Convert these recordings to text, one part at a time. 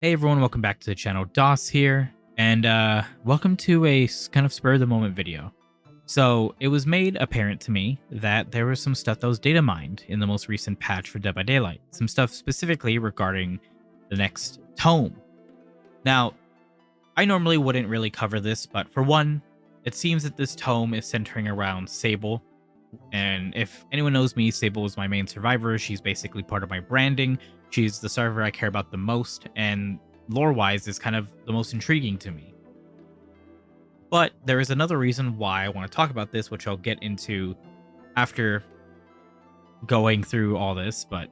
Hey everyone, welcome back to the channel. DOS here, and welcome to a kind of spur of the moment video. So it was made apparent to me that there was some stuff that was data mined in the most recent patch for Dead by Daylight. Some stuff specifically regarding the next tome. Now, I normally wouldn't really cover this, but for one, it seems that this tome is centering around Sable. And if anyone knows me, Sable is my main survivor. She's basically part of my branding. She's the server I care about the most, and lore-wise is kind of the most intriguing to me. But there is another reason why I want to talk about this, which I'll get into after going through all this. But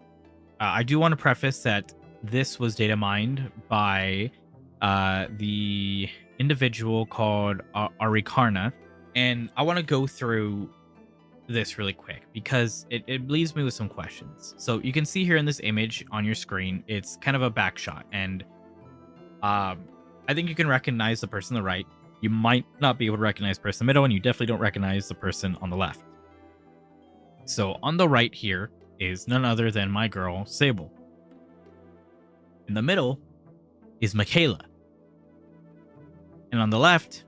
I do want to preface that this was data mined by the individual called Arikarna, and I want to go through this really quick because it leaves me with some questions. So you can see here in this image on your screen, it's kind of a back shot, and I think you can recognize the person on the right. You might not be able to recognize the person in the middle, and you definitely don't recognize the person on the left. So on the right here is none other than my girl Sable. In the middle is Michaela, and on the left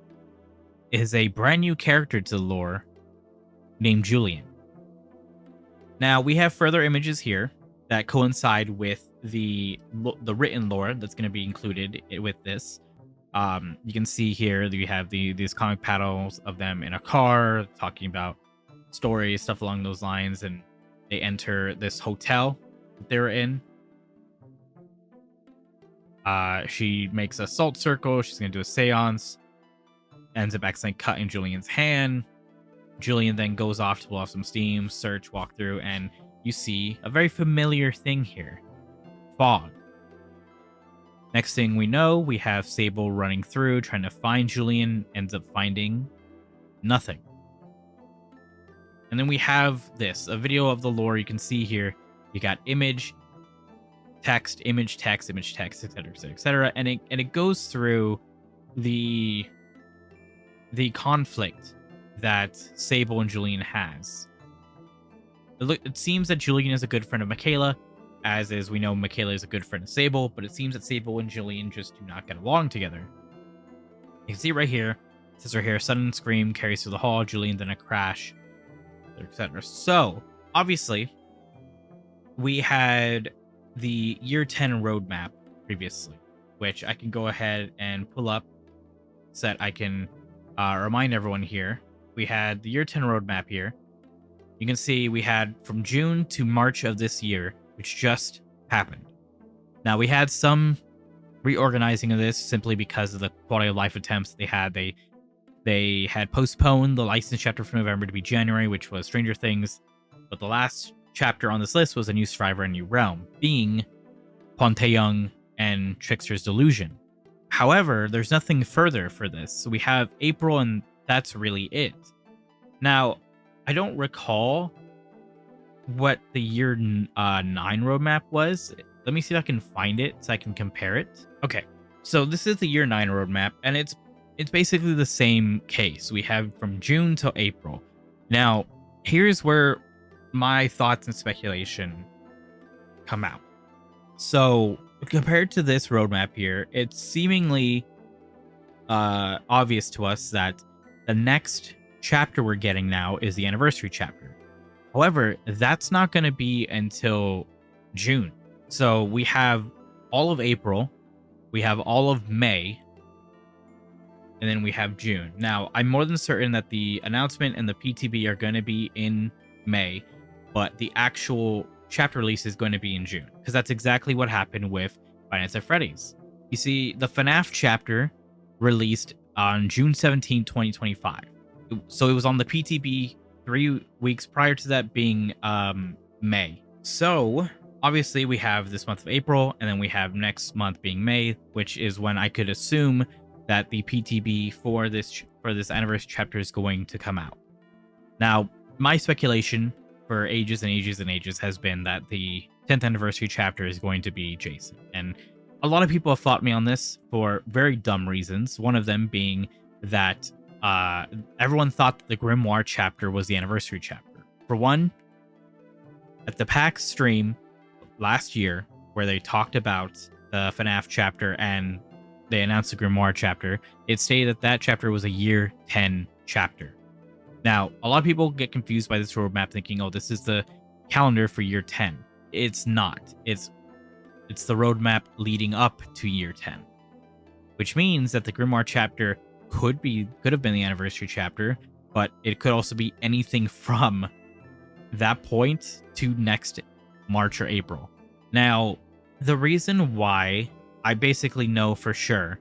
is a brand new character to the lore named Julian. Now, we have further images here that coincide with the written lore that's going to be included with this. You can see here that you have these comic panels of them in a car talking about stories, stuff along those lines, and they enter this hotel that they're in. She makes a salt circle. She's going to do a seance. Ends up accidentally cutting Julian's hand. Julian then goes off to blow off some steam, search, walk through, and you see a very familiar thing here. Fog. Next thing we know, we have Sable running through, trying to find Julian, ends up finding nothing. And then we have this, a video of the lore you can see here. You got image, text, image, text, image, text, etc., etc., etc. And it goes through the conflict that Sable and Julian has. It seems that Julian is a good friend of Michaela, as is we know Michaela is a good friend of Sable, but it seems that Sable and Julian just do not get along together. You can see right here, it says right here, sudden scream carries through the hall, Julian then a crash, etc. So, obviously, we had the year 10 roadmap previously, which I can go ahead and pull up so that I can remind everyone here. We had the year 10 roadmap here. You can see we had from June to March of this year, which just happened. Now, we had some reorganizing of this simply because of the quality of life attempts they had. They had postponed the license chapter for November to be January, which was Stranger Things. But the last chapter on this list was A New Survivor, A New Realm, being Pontaeyoung and Trickster's Delusion. However, there's nothing further for this. So we have April, and that's really it. Now, I don't recall what the year 9 roadmap was. Let me see if I can find it so I can compare it. Okay, so this is the year 9 roadmap, and it's basically the same case. We have from June till April. Now, here's where my thoughts and speculation come out. So, compared to this roadmap here, it's seemingly obvious to us that the next chapter we're getting now is the anniversary chapter. However, that's not going to be until June. So we have all of April, we have all of May, and then we have June. Now, I'm more than certain that the announcement and the PTB are going to be in May, but the actual chapter release is going to be in June, because that's exactly what happened with Five Nights at Freddy's. You see, the FNAF chapter released on June 17, 2025. So it was on the PTB 3 weeks prior to that being May. So obviously we have this month of April, and then we have next month being May, which is when I could assume that the PTB for this anniversary chapter is going to come out. Now, my speculation for ages and ages and ages has been that the 10th anniversary chapter is going to be Jason. And a lot of people have fought me on this for very dumb reasons. One of them being that everyone thought that the Grimoire chapter was the anniversary chapter. For one, at the PAX stream last year, where they talked about the FNAF chapter and they announced the Grimoire chapter, it stated that that chapter was a year 10 chapter. Now, a lot of people get confused by this roadmap thinking, oh, this is the calendar for year 10. It's not. It's the roadmap leading up to year 10, which means that the Grimoire chapter could have been the anniversary chapter, but it could also be anything from that point to next March or April. Now, the reason why I basically know for sure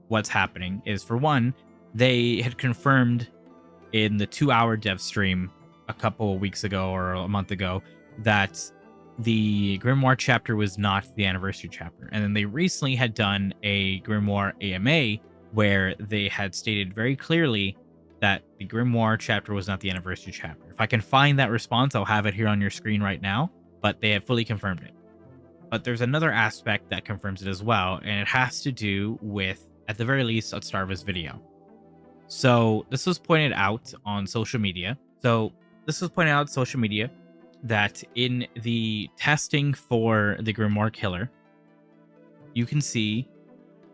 what's happening is, for one, they had confirmed in the 2-hour dev stream a couple of weeks ago or a month ago that the Grimoire chapter was not the anniversary chapter. And then they recently had done a Grimoire AMA where they had stated very clearly that the Grimoire chapter was not the anniversary chapter. If I can find that response, I'll have it here on your screen right now, but they have fully confirmed it. But there's another aspect that confirms it as well, and it has to do with, at the very least, Atstarva's video. So this was pointed out on social media. That in the testing for the Grimoire killer, you can see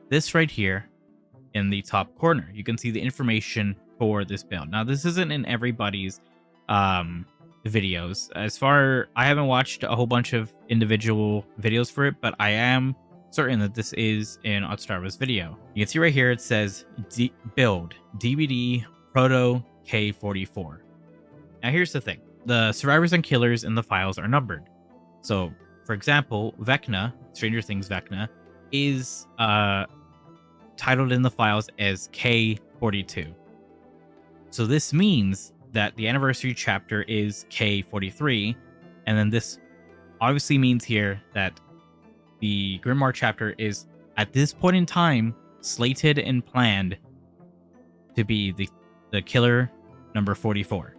this right here in the top corner. You can see the information for this build. Now, this isn't in everybody's videos. I haven't watched a whole bunch of individual videos for it, but I am certain that this is in Atstarva's video. You can see right here it says build DBD Proto K44. Now, here's the thing. The survivors and killers in the files are numbered. So, for example, Vecna, Stranger Things Vecna, is titled in the files as K42. So this means that the anniversary chapter is K43, and then this obviously means here that the Grimoire chapter is, at this point in time, slated and planned to be the killer number 44.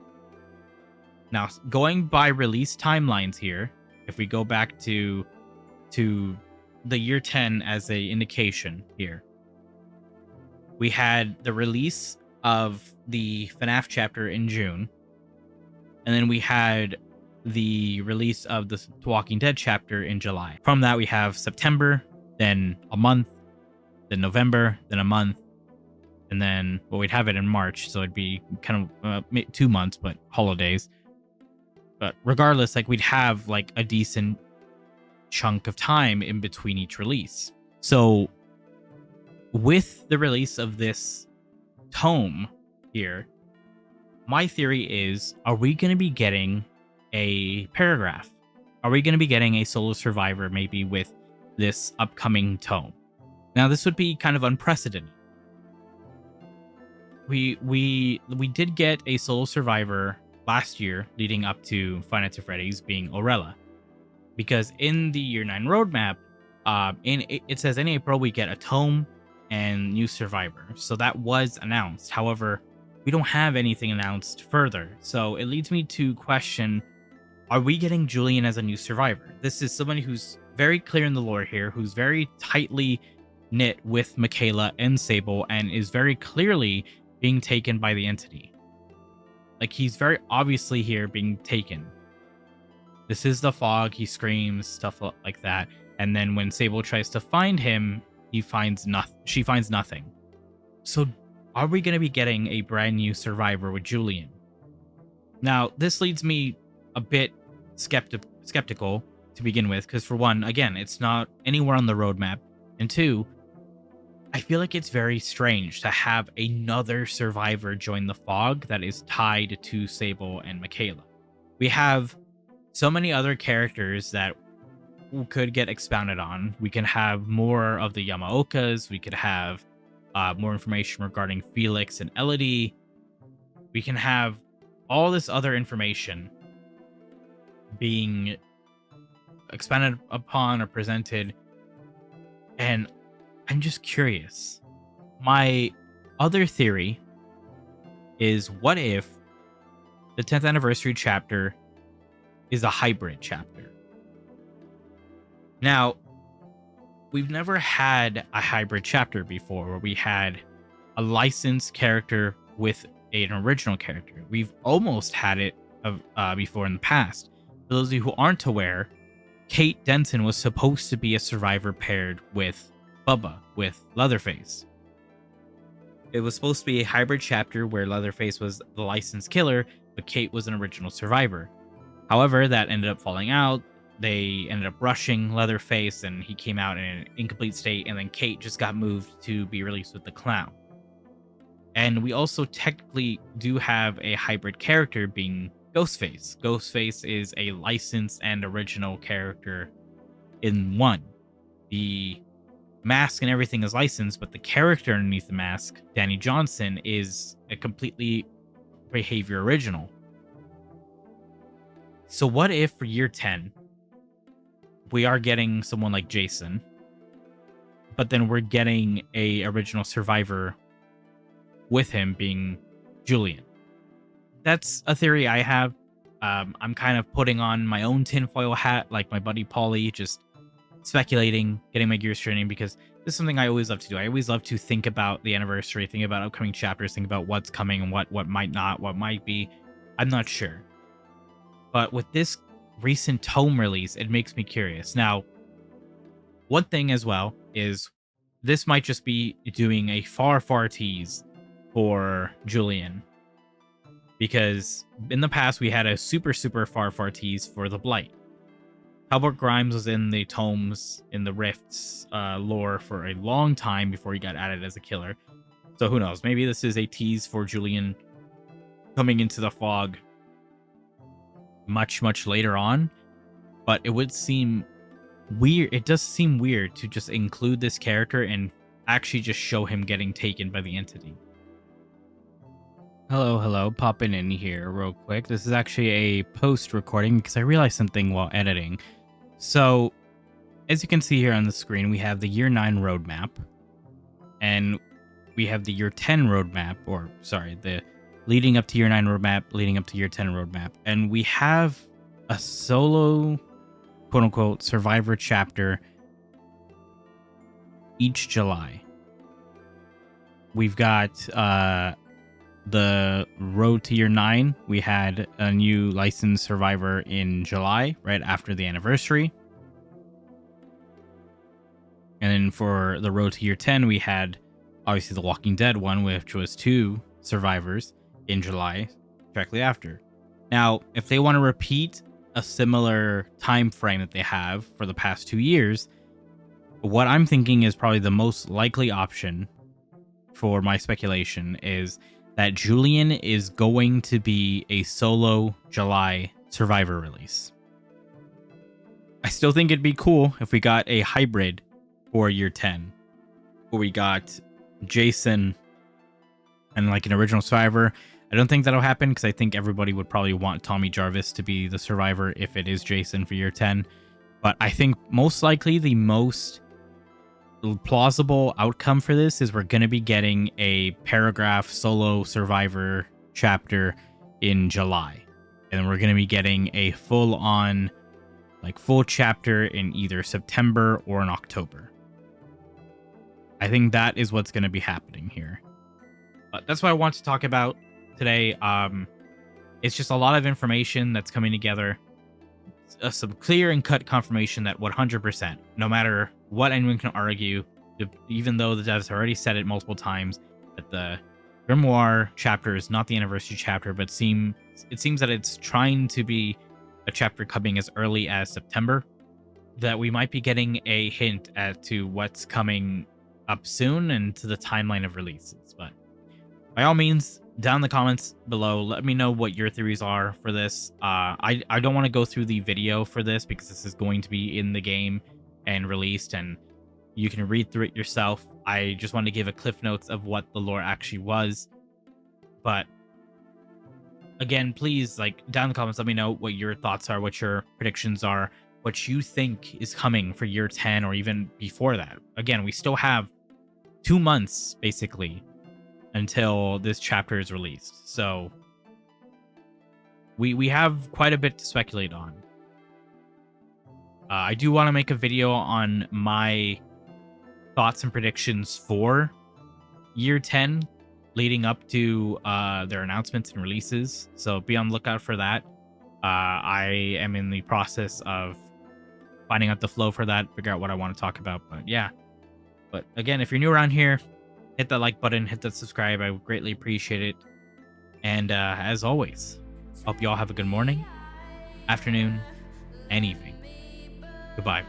Now, going by release timelines here, if we go back to the year 10 as a indication here, we had the release of the FNAF chapter in June, and then we had the release of the Walking Dead chapter in July. From that, we have September, then a month, then November, then a month, and then, well, we'd have it in March, so it'd be kind of 2 months, but holidays. But regardless, like, we'd have like a decent chunk of time in between each release. So with the release of this tome here, my theory is, are we going to be getting a paragraph? Are we going to be getting a solo survivor maybe with this upcoming tome? Now, this would be kind of unprecedented. We did get a solo survivor last year leading up to Five Nights at Freddy's, being Aurella, because in the year 9 roadmap, it says in April we get a tome and new survivor. So that was announced. However, we don't have anything announced further. So it leads me to question, are we getting Julian as a new survivor? This is somebody who's very clear in the lore here, who's very tightly knit with Michaela and Sable, and is very clearly being taken by the entity. Like, he's very obviously here being taken. This is the fog, he screams, stuff like that. And then when Sable tries to find him, she finds nothing. So are we going to be getting a brand new survivor with Julian? Now, this leads me a bit skeptical to begin with, because for one, again, it's not anywhere on the roadmap. And two, I feel like it's very strange to have another survivor join the fog that is tied to Sable and Michaela. We have so many other characters that could get expounded on. We can have more of the Yamaokas. We could have more information regarding Felix and Elodie. We can have all this other information being expanded upon or presented. And I'm just curious. My other theory is, what if the 10th anniversary chapter is a hybrid chapter? Now, we've never had a hybrid chapter before where we had a licensed character with an original character. We've almost had it before in the past. For those of you who aren't aware, Kate Denton was supposed to be a survivor paired with Bubba, with Leatherface. It was supposed to be a hybrid chapter where Leatherface was the licensed killer, but Kate was an original survivor. However, that ended up falling out. They ended up rushing Leatherface, and he came out in an incomplete state, and then Kate just got moved to be released with the clown. And we also technically do have a hybrid character being Ghostface. Ghostface is a licensed and original character in one. The mask and everything is licensed, but the character underneath the mask, Danny Johnson, is a completely behavior original. So what if for year 10, we are getting someone like Jason, but then we're getting a original survivor with him being Julian? That's a theory I have. I'm kind of putting on my own tinfoil hat, like my buddy Paulie, just speculating, getting my gears turning, because this is something I always love to do. I always love to think about the anniversary, think about upcoming chapters, think about what's coming and what might not, what might be. I'm not sure. But with this recent tome release, it makes me curious. Now, one thing as well is this might just be doing a far tease for Julian, because in the past we had a super far tease for the Blight. Albert Grimes was in the tomes, in the Rifts lore for a long time before he got added as a killer. So who knows? Maybe this is a tease for Julian coming into the fog much later on. But it would seem weird. It does seem weird to just include this character and actually just show him getting taken by the entity. Hello, popping in here real quick. This is actually a post recording because I realized something while editing. So, as you can see here on the screen, we have the year 9 roadmap, and we have the year 10 roadmap, or sorry, the leading up to year 9 roadmap, leading up to year 10 roadmap, and we have a solo, quote unquote, survivor chapter each July. We've got the road to year 9. We had a new licensed survivor in July, right after the anniversary. And then for the road to year 10, we had obviously the Walking Dead one, which was 2 survivors in July, directly after. Now, if they want to repeat a similar time frame that they have for the past 2 years, what I'm thinking is probably the most likely option for my speculation is that Julian is going to be a solo July survivor release. I still think it'd be cool if we got a hybrid for year 10, where we got Jason and like an original survivor. I don't think that'll happen because I think everybody would probably want Tommy Jarvis to be the survivor if it is Jason for year 10. But I think most likely the most plausible outcome for this is we're going to be getting a paragraph solo survivor chapter in July, and then we're going to be getting a full chapter in either September or in October. I think that is what's going to be happening here, but that's what I want to talk about today. It's just a lot of information that's coming together, some clear and cut confirmation that 100%, no matter what anyone can argue, even though the devs already said it multiple times, that the Grimoire chapter is not the anniversary chapter, but it seems that it's trying to be a chapter coming as early as September, that we might be getting a hint as to what's coming up soon and to the timeline of releases. But by all means, down in the comments below, let me know what your theories are for this. I don't want to go through the video for this because this is going to be in the game and released, and you can read through it yourself. I just want to give a cliff notes of what the lore actually was. But again, please, down in the comments, let me know what your thoughts are, what your predictions are, what you think is coming for year 10 or even before that. Again, we still have 2 months basically until this chapter is released, so we have quite a bit to speculate on. I do want to make a video on my thoughts and predictions for year 10 leading up to their announcements and releases, so be on the lookout for that. I am in the process of finding out the flow for that, figure out what I want to talk about. But yeah. But again, if you're new around here, hit that like button, hit that subscribe. I would greatly appreciate it. And as always, hope you all have a good morning, afternoon, and evening. Goodbye.